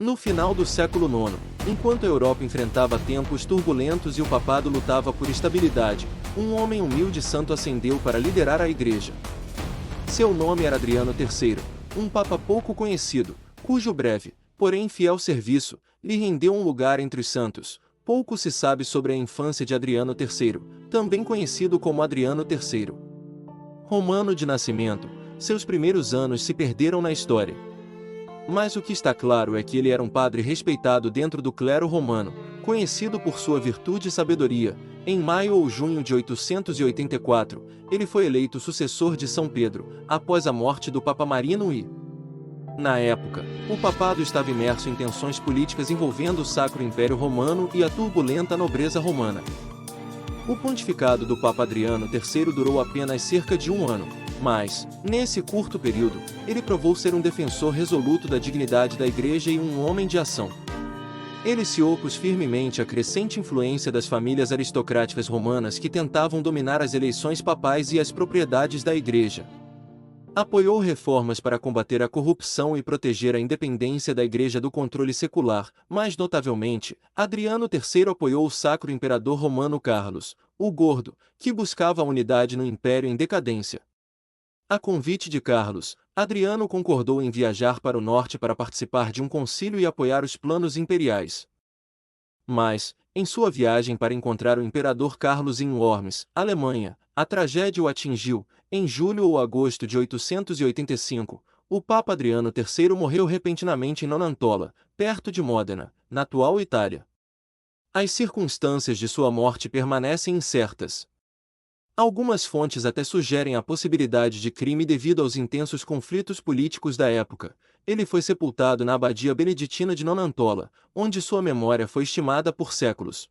No final do século IX, enquanto a Europa enfrentava tempos turbulentos e o papado lutava por estabilidade, um homem humilde e santo ascendeu para liderar a Igreja. Seu nome era Adriano III, um papa pouco conhecido, cujo breve, porém fiel serviço, lhe rendeu um lugar entre os santos. Pouco se sabe sobre a infância de Adriano III, também conhecido como Adriano III. Romano de nascimento, seus primeiros anos se perderam na história. Mas o que está claro é que ele era um padre respeitado dentro do clero romano, conhecido por sua virtude e sabedoria. Em maio ou junho de 884, ele foi eleito sucessor de São Pedro, após a morte do Papa Marino I. Na época, o papado estava imerso em tensões políticas envolvendo o Sacro Império Romano e a turbulenta nobreza romana. O pontificado do Papa Adriano III durou apenas cerca de um ano, mas, nesse curto período, ele provou ser um defensor resoluto da dignidade da Igreja e um homem de ação. Ele se opôs firmemente à crescente influência das famílias aristocráticas romanas que tentavam dominar as eleições papais e as propriedades da Igreja. Apoiou reformas para combater a corrupção e proteger a independência da Igreja do controle secular. Mais notavelmente, Adriano III apoiou o Sacro Imperador Romano Carlos, o Gordo, que buscava a unidade no Império em decadência. A convite de Carlos, Adriano concordou em viajar para o norte para participar de um concílio e apoiar os planos imperiais. Mas, em sua viagem para encontrar o imperador Carlos em Worms, Alemanha, a tragédia o atingiu. Em julho ou agosto de 885, o Papa Adriano III morreu repentinamente em Nonantola, perto de Módena, na atual Itália. As circunstâncias de sua morte permanecem incertas. Algumas fontes até sugerem a possibilidade de crime devido aos intensos conflitos políticos da época. Ele foi sepultado na abadia beneditina de Nonantola, onde sua memória foi estimada por séculos.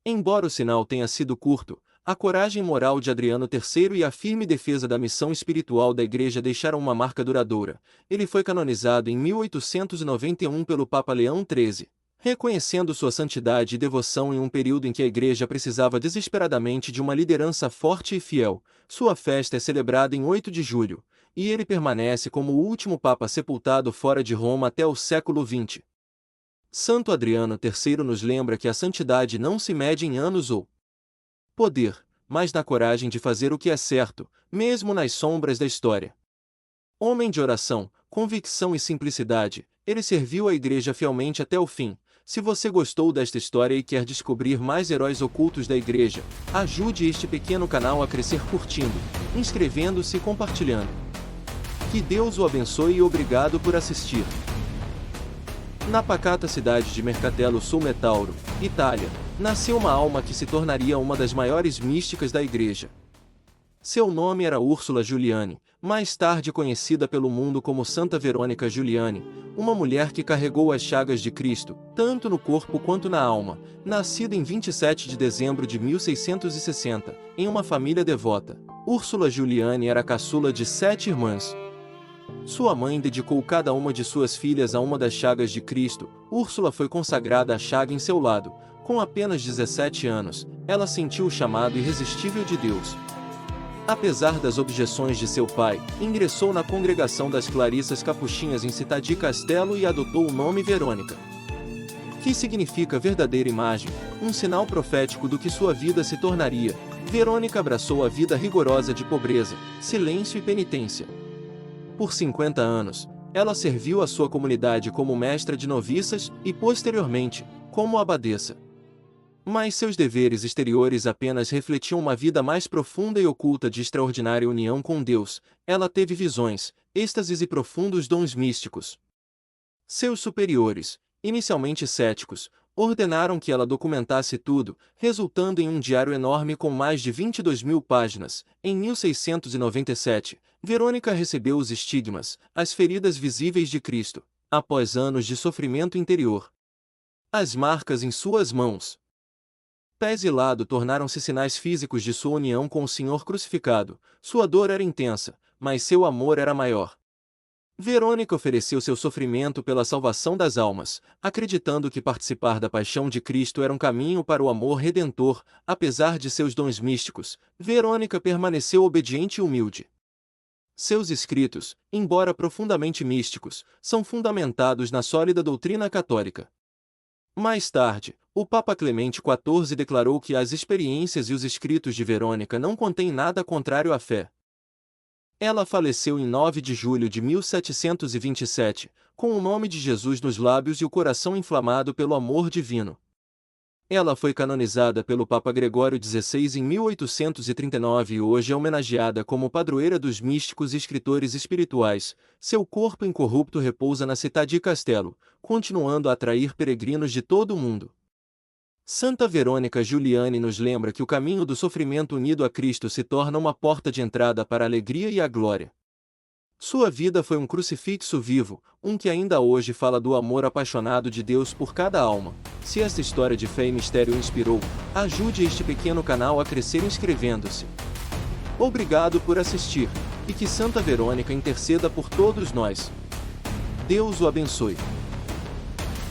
Embora o sinal tenha sido curto, a coragem moral de Adriano III e a firme defesa da missão espiritual da Igreja deixaram uma marca duradoura. Ele foi canonizado em 1891 pelo Papa Leão XIII, reconhecendo sua santidade e devoção em um período em que a Igreja precisava desesperadamente de uma liderança forte e fiel. Sua festa é celebrada em 8 de julho, e ele permanece como o último Papa sepultado fora de Roma até o século XX. Santo Adriano III nos lembra que a santidade não se mede em anos ou poder, mas na coragem de fazer o que é certo, mesmo nas sombras da história. Homem de oração, convicção e simplicidade, ele serviu a Igreja fielmente até o fim. Se você gostou desta história e quer descobrir mais heróis ocultos da Igreja, ajude este pequeno canal a crescer curtindo, inscrevendo-se e compartilhando. Que Deus o abençoe e obrigado por assistir. Na pacata cidade de Mercatello sul Metauro, Itália, nasceu uma alma que se tornaria uma das maiores místicas da Igreja. Seu nome era Úrsula Giuliani, mais tarde conhecida pelo mundo como Santa Verônica Giuliani, uma mulher que carregou as chagas de Cristo, tanto no corpo quanto na alma, nascida em 27 de dezembro de 1660, em uma família devota. Úrsula Giuliani era caçula de 7 irmãs. Sua mãe dedicou cada uma de suas filhas a uma das chagas de Cristo. Úrsula foi consagrada à chaga em seu lado. Com apenas 17 anos, ela sentiu o chamado irresistível de Deus. Apesar das objeções de seu pai, ingressou na congregação das Clarissas Capuchinhas em Città Castello e adotou o nome Verônica, que significa verdadeira imagem, um sinal profético do que sua vida se tornaria. Verônica abraçou a vida rigorosa de pobreza, silêncio e penitência. Por 50 anos, ela serviu a sua comunidade como mestra de noviças e, posteriormente, como abadesa. Mas seus deveres exteriores apenas refletiam uma vida mais profunda e oculta de extraordinária união com Deus. Ela teve visões, êxtases e profundos dons místicos. Seus superiores, inicialmente céticos, ordenaram que ela documentasse tudo, resultando em um diário enorme com mais de 22.000 páginas. Em 1697, Verônica recebeu os estigmas, as feridas visíveis de Cristo, após anos de sofrimento interior. As marcas em suas mãos, pés e lado tornaram-se sinais físicos de sua união com o Senhor crucificado. Sua dor era intensa, mas seu amor era maior. Verônica ofereceu seu sofrimento pela salvação das almas, acreditando que participar da paixão de Cristo era um caminho para o amor redentor. Apesar de seus dons místicos, Verônica permaneceu obediente e humilde. Seus escritos, embora profundamente místicos, são fundamentados na sólida doutrina católica. Mais tarde, o Papa Clemente XIV declarou que as experiências e os escritos de Verônica não contêm nada contrário à fé. Ela faleceu em 9 de julho de 1727, com o nome de Jesus nos lábios e o coração inflamado pelo amor divino. Ela foi canonizada pelo Papa Gregório XVI em 1839 e hoje é homenageada como padroeira dos místicos e escritores espirituais. Seu corpo incorrupto repousa na Città di Castello, continuando a atrair peregrinos de todo o mundo. Santa Verônica Giuliani nos lembra que o caminho do sofrimento unido a Cristo se torna uma porta de entrada para a alegria e a glória. Sua vida foi um crucifixo vivo, que ainda hoje fala do amor apaixonado de Deus por cada alma. Se esta história de fé e mistério o inspirou, ajude este pequeno canal a crescer inscrevendo-se. Obrigado por assistir, e que Santa Verônica interceda por todos nós. Deus o abençoe.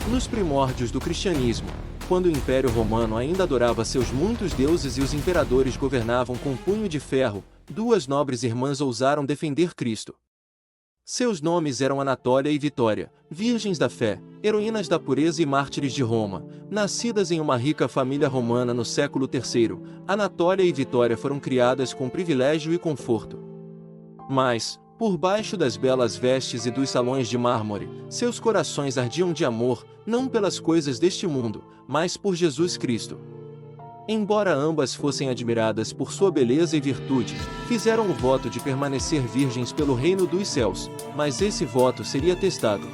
Nos primórdios do cristianismo, quando o Império Romano ainda adorava seus muitos deuses e os imperadores governavam com punho de ferro, duas nobres irmãs ousaram defender Cristo. Seus nomes eram Anatólia e Vitória, virgens da fé, heroínas da pureza e mártires de Roma. Nascidas em uma rica família romana no século III, Anatólia e Vitória foram criadas com privilégio e conforto. Mas, por baixo das belas vestes e dos salões de mármore, seus corações ardiam de amor, não pelas coisas deste mundo, mas por Jesus Cristo. Embora ambas fossem admiradas por sua beleza e virtude, fizeram o voto de permanecer virgens pelo reino dos céus, mas esse voto seria testado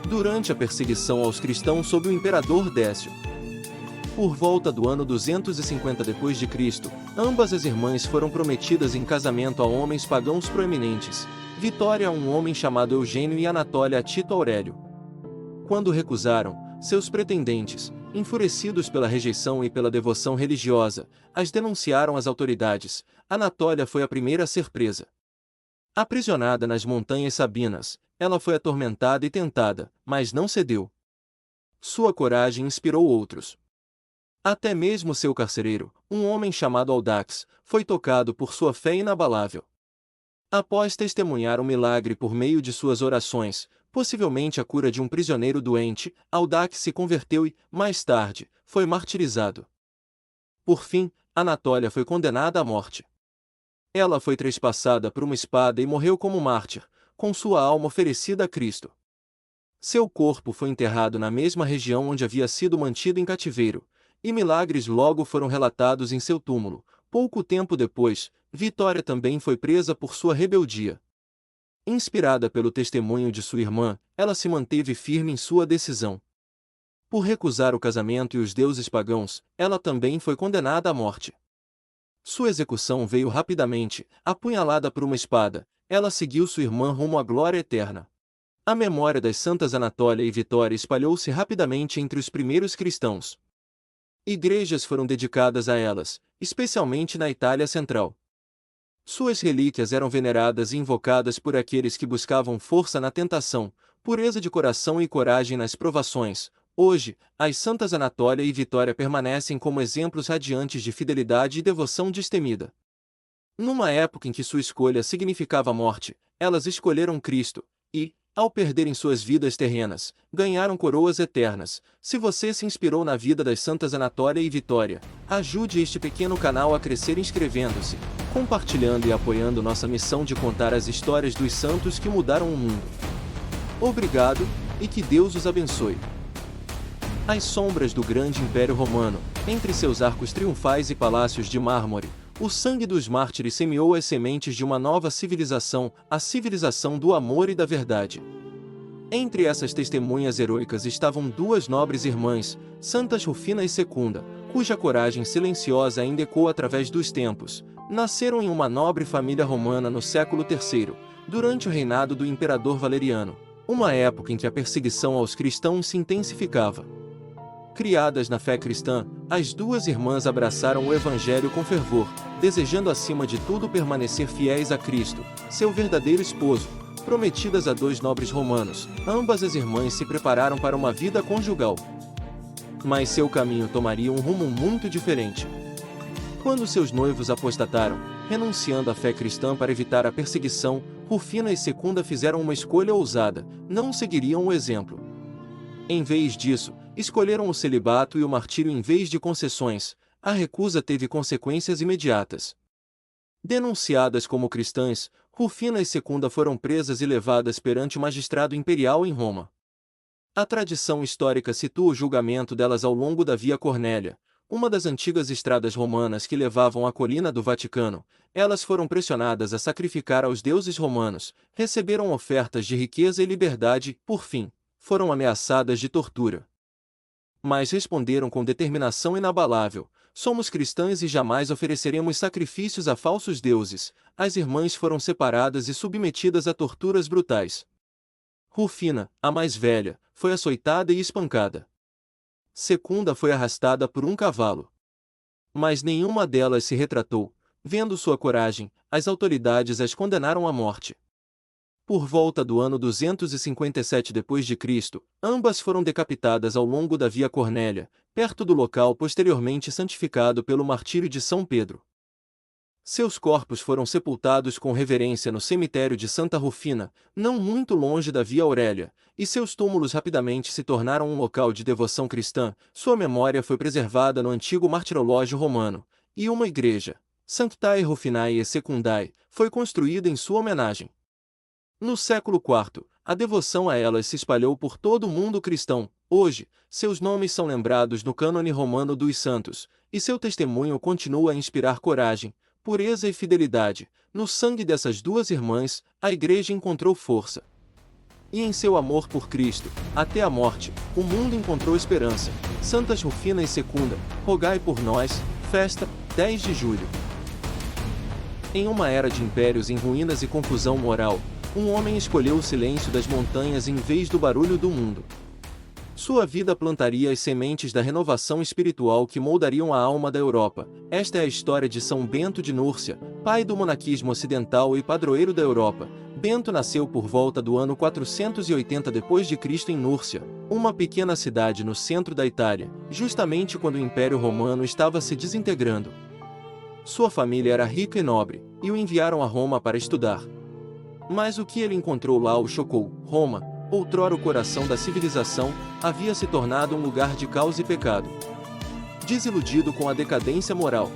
durante a perseguição aos cristãos sob o imperador Décio. Por volta do ano 250 d.C., ambas as irmãs foram prometidas em casamento a homens pagãos proeminentes, Vitória a um homem chamado Eugênio e Anatólia a Tito Aurélio. Quando recusaram, seus pretendentes, enfurecidos pela rejeição e pela devoção religiosa, as denunciaram às autoridades. Anatólia foi a primeira a ser presa. Aprisionada nas montanhas Sabinas, ela foi atormentada e tentada, mas não cedeu. Sua coragem inspirou outros. Até mesmo seu carcereiro, um homem chamado Audax, foi tocado por sua fé inabalável. Após testemunhar um milagre por meio de suas orações, possivelmente a cura de um prisioneiro doente, Audax se converteu e, mais tarde, foi martirizado. Por fim, Anatólia foi condenada à morte. Ela foi trespassada por uma espada e morreu como mártir, com sua alma oferecida a Cristo. Seu corpo foi enterrado na mesma região onde havia sido mantido em cativeiro, e milagres logo foram relatados em seu túmulo. Pouco tempo depois, Vitória também foi presa por sua rebeldia. Inspirada pelo testemunho de sua irmã, ela se manteve firme em sua decisão. Por recusar o casamento e os deuses pagãos, ela também foi condenada à morte. Sua execução veio rapidamente, apunhalada por uma espada. Ela seguiu sua irmã rumo à glória eterna. A memória das santas Anatólia e Vitória espalhou-se rapidamente entre os primeiros cristãos. Igrejas foram dedicadas a elas, especialmente na Itália Central. Suas relíquias eram veneradas e invocadas por aqueles que buscavam força na tentação, pureza de coração e coragem nas provações. Hoje, as santas Anatólia e Vitória permanecem como exemplos radiantes de fidelidade e devoção destemida. Numa época em que sua escolha significava morte, elas escolheram Cristo, e, ao perderem suas vidas terrenas, ganharam coroas eternas. Se você se inspirou na vida das santas Anatólia e Vitória, ajude este pequeno canal a crescer inscrevendo-se, compartilhando e apoiando nossa missão de contar as histórias dos santos que mudaram o mundo. Obrigado, e que Deus os abençoe. Às sombras do grande Império Romano, entre seus arcos triunfais e palácios de mármore, o sangue dos mártires semeou as sementes de uma nova civilização, a civilização do amor e da verdade. Entre essas testemunhas heroicas estavam duas nobres irmãs, Santas Rufina e Secunda, cuja coragem silenciosa ainda ecoa através dos tempos. Nasceram em uma nobre família romana no século III, durante o reinado do imperador Valeriano, uma época em que a perseguição aos cristãos se intensificava. Criadas na fé cristã, as duas irmãs abraçaram o Evangelho com fervor, desejando acima de tudo permanecer fiéis a Cristo, seu verdadeiro esposo. Prometidas a dois nobres romanos, ambas as irmãs se prepararam para uma vida conjugal. Mas seu caminho tomaria um rumo muito diferente. Quando seus noivos apostataram, renunciando à fé cristã para evitar a perseguição, Rufina e Secunda fizeram uma escolha ousada, não seguiriam o exemplo. Em vez disso, escolheram o celibato e o martírio em vez de concessões. A recusa teve consequências imediatas. Denunciadas como cristãs, Rufina e Secunda foram presas e levadas perante o magistrado imperial em Roma. A tradição histórica situa o julgamento delas ao longo da Via Cornélia, uma das antigas estradas romanas que levavam à colina do Vaticano. Elas foram pressionadas a sacrificar aos deuses romanos, receberam ofertas de riqueza e liberdade e, por fim, foram ameaçadas de tortura. Mas responderam com determinação inabalável: somos cristãs e jamais ofereceremos sacrifícios a falsos deuses. As irmãs foram separadas e submetidas a torturas brutais. Rufina, a mais velha, foi açoitada e espancada. Secunda foi arrastada por um cavalo. Mas nenhuma delas se retratou. Vendo sua coragem, as autoridades as condenaram à morte. Por volta do ano 257 d.C., ambas foram decapitadas ao longo da Via Cornélia, perto do local posteriormente santificado pelo martírio de São Pedro. Seus corpos foram sepultados com reverência no cemitério de Santa Rufina, não muito longe da Via Aurélia, e seus túmulos rapidamente se tornaram um local de devoção cristã. Sua memória foi preservada no antigo martirológio romano, e uma igreja, Sanctae Rufinae e Secundae, foi construída em sua homenagem. No século IV, a devoção a elas se espalhou por todo o mundo cristão. Hoje, seus nomes são lembrados no cânone romano dos santos, e seu testemunho continua a inspirar coragem, pureza e fidelidade. No sangue dessas duas irmãs, a Igreja encontrou força. E em seu amor por Cristo, até a morte, o mundo encontrou esperança. Santas Rufina e Secunda, rogai por nós. Festa, 10 de julho. Em uma era de impérios em ruínas e confusão moral, um homem escolheu o silêncio das montanhas em vez do barulho do mundo. Sua vida plantaria as sementes da renovação espiritual que moldariam a alma da Europa. Esta é a história de São Bento de Núrcia, pai do monaquismo ocidental e padroeiro da Europa. Bento nasceu por volta do ano 480 d.C. em Núrcia, uma pequena cidade no centro da Itália, justamente quando o Império Romano estava se desintegrando. Sua família era rica e nobre, e o enviaram a Roma para estudar. Mas o que ele encontrou lá o chocou. Roma, outrora o coração da civilização, havia se tornado um lugar de caos e pecado. Desiludido com a decadência moral,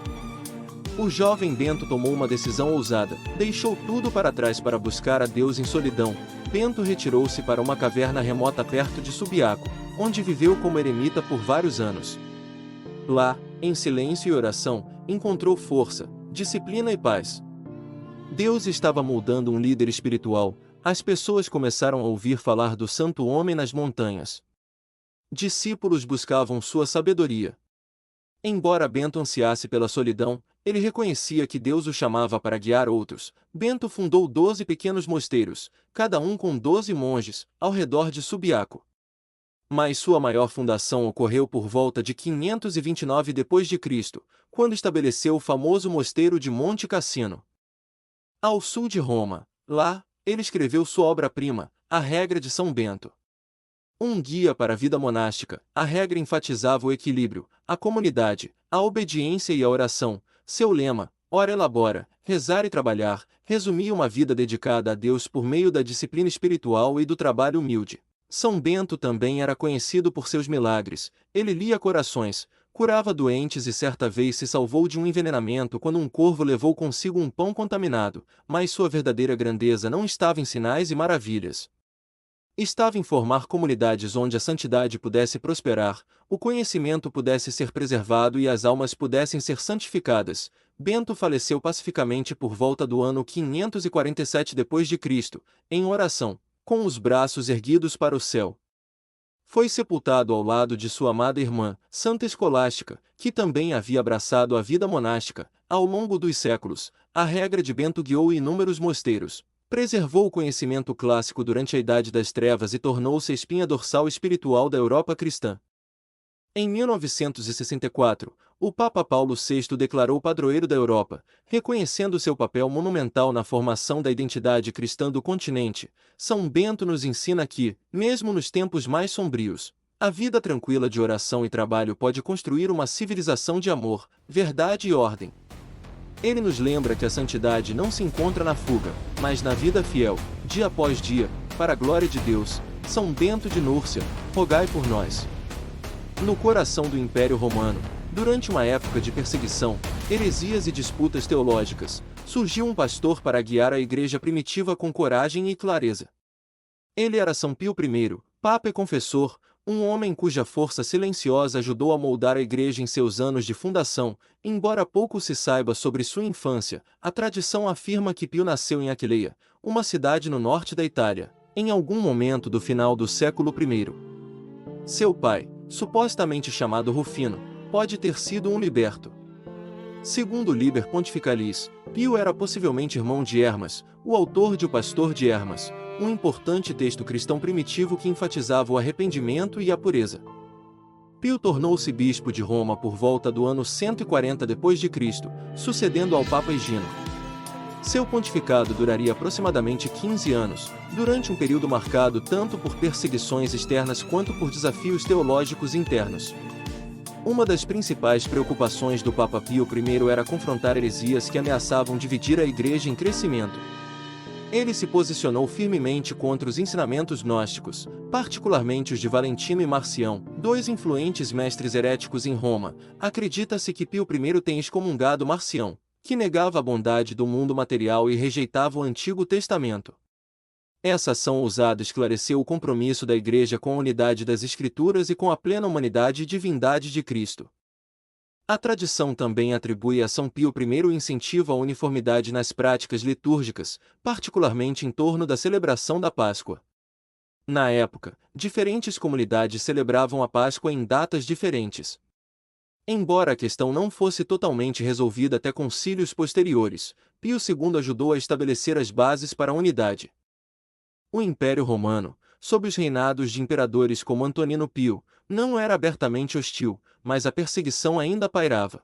o jovem Bento tomou uma decisão ousada. Deixou tudo para trás para buscar a Deus em solidão. Bento retirou-se para uma caverna remota perto de Subiaco, onde viveu como eremita por vários anos. Lá, em silêncio e oração, encontrou força, disciplina e paz. Deus estava moldando um líder espiritual. As pessoas começaram a ouvir falar do santo homem nas montanhas. Discípulos buscavam sua sabedoria. Embora Bento ansiasse pela solidão, ele reconhecia que Deus o chamava para guiar outros. Bento fundou 12 pequenos mosteiros, cada um com 12 monges, ao redor de Subiaco. Mas sua maior fundação ocorreu por volta de 529 d.C., quando estabeleceu o famoso mosteiro de Monte Cassino, ao sul de Roma. Lá, ele escreveu sua obra-prima, A Regra de São Bento. Um guia para a vida monástica. A regra enfatizava o equilíbrio, a comunidade, a obediência e a oração. Seu lema, ora elabora, rezar e trabalhar, resumia uma vida dedicada a Deus por meio da disciplina espiritual e do trabalho humilde. São Bento também era conhecido por seus milagres. Ele lia corações, curava doentes e certa vez se salvou de um envenenamento quando um corvo levou consigo um pão contaminado, mas sua verdadeira grandeza não estava em sinais e maravilhas. Estava em formar comunidades onde a santidade pudesse prosperar, o conhecimento pudesse ser preservado e as almas pudessem ser santificadas. Bento faleceu pacificamente por volta do ano 547 d.C., em oração, com os braços erguidos para o céu. Foi sepultado ao lado de sua amada irmã, Santa Escolástica, que também havia abraçado a vida monástica. Ao longo dos séculos, a regra de Bento guiou inúmeros mosteiros, preservou o conhecimento clássico durante a Idade das Trevas e tornou-se a espinha dorsal espiritual da Europa cristã. Em 1964, o Papa Paulo VI declarou padroeiro da Europa, reconhecendo seu papel monumental na formação da identidade cristã do continente. São Bento nos ensina que, mesmo nos tempos mais sombrios, a vida tranquila de oração e trabalho pode construir uma civilização de amor, verdade e ordem. Ele nos lembra que a santidade não se encontra na fuga, mas na vida fiel, dia após dia, para a glória de Deus. São Bento de Núrcia, rogai por nós. No coração do Império Romano, durante uma época de perseguição, heresias e disputas teológicas, surgiu um pastor para guiar a igreja primitiva com coragem e clareza. Ele era São Pio I, Papa e confessor, um homem cuja força silenciosa ajudou a moldar a igreja em seus anos de fundação. Embora pouco se saiba sobre sua infância, a tradição afirma que Pio nasceu em Aquileia, uma cidade no norte da Itália, em algum momento do final do século I. Seu pai, supostamente chamado Rufino, pode ter sido um liberto. Segundo o Liber Pontificalis, Pio era possivelmente irmão de Hermas, o autor de O Pastor de Hermas, um importante texto cristão primitivo que enfatizava o arrependimento e a pureza. Pio tornou-se bispo de Roma por volta do ano 140 d.C., sucedendo ao Papa Higino. Seu pontificado duraria aproximadamente 15 anos, durante um período marcado tanto por perseguições externas quanto por desafios teológicos internos. Uma das principais preocupações do Papa Pio I era confrontar heresias que ameaçavam dividir a Igreja em crescimento. Ele se posicionou firmemente contra os ensinamentos gnósticos, particularmente os de Valentino e Marcião, dois influentes mestres heréticos em Roma. Acredita-se que Pio I tenha excomungado Marcião, que negava a bondade do mundo material e rejeitava o Antigo Testamento. Essa ação ousada esclareceu o compromisso da Igreja com a unidade das Escrituras e com a plena humanidade e divindade de Cristo. A tradição também atribui a São Pio I o incentivo à uniformidade nas práticas litúrgicas, particularmente em torno da celebração da Páscoa. Na época, diferentes comunidades celebravam a Páscoa em datas diferentes. Embora a questão não fosse totalmente resolvida até concílios posteriores, Pio II ajudou a estabelecer as bases para a unidade. O Império Romano, sob os reinados de imperadores como Antonino Pio, não era abertamente hostil, mas a perseguição ainda pairava.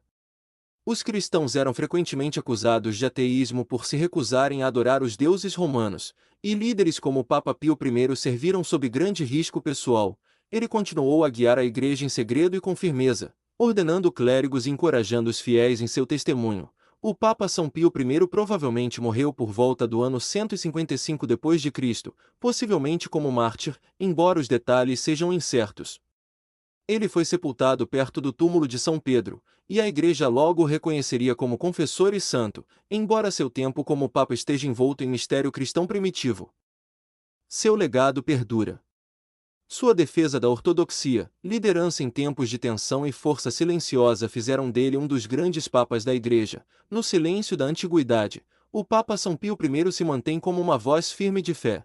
Os cristãos eram frequentemente acusados de ateísmo por se recusarem a adorar os deuses romanos, e líderes como o Papa Pio I serviram sob grande risco pessoal. Ele continuou a guiar a Igreja em segredo e com firmeza, ordenando clérigos e encorajando os fiéis em seu testemunho. O Papa São Pio I provavelmente morreu por volta do ano 155 d.C., possivelmente como mártir, embora os detalhes sejam incertos. Ele foi sepultado perto do túmulo de São Pedro, e a Igreja logo o reconheceria como confessor e santo, embora seu tempo como Papa esteja envolto em mistério cristão primitivo. Seu legado perdura. Sua defesa da ortodoxia, liderança em tempos de tensão e força silenciosa fizeram dele um dos grandes papas da Igreja. No silêncio da antiguidade, o Papa São Pio I se mantém como uma voz firme de fé.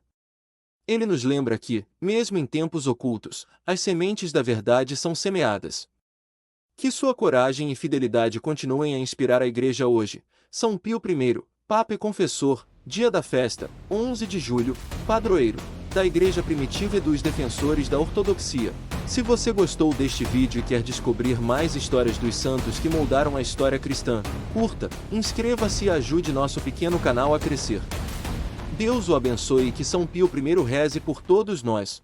Ele nos lembra que, mesmo em tempos ocultos, as sementes da verdade são semeadas. Que sua coragem e fidelidade continuem a inspirar a Igreja hoje. São Pio I, Papa e Confessor, dia da festa, 11 de julho, padroeiro da Igreja Primitiva e dos defensores da ortodoxia. Se você gostou deste vídeo e quer descobrir mais histórias dos santos que moldaram a história cristã, curta, inscreva-se e ajude nosso pequeno canal a crescer. Deus o abençoe e que São Pio I reze por todos nós.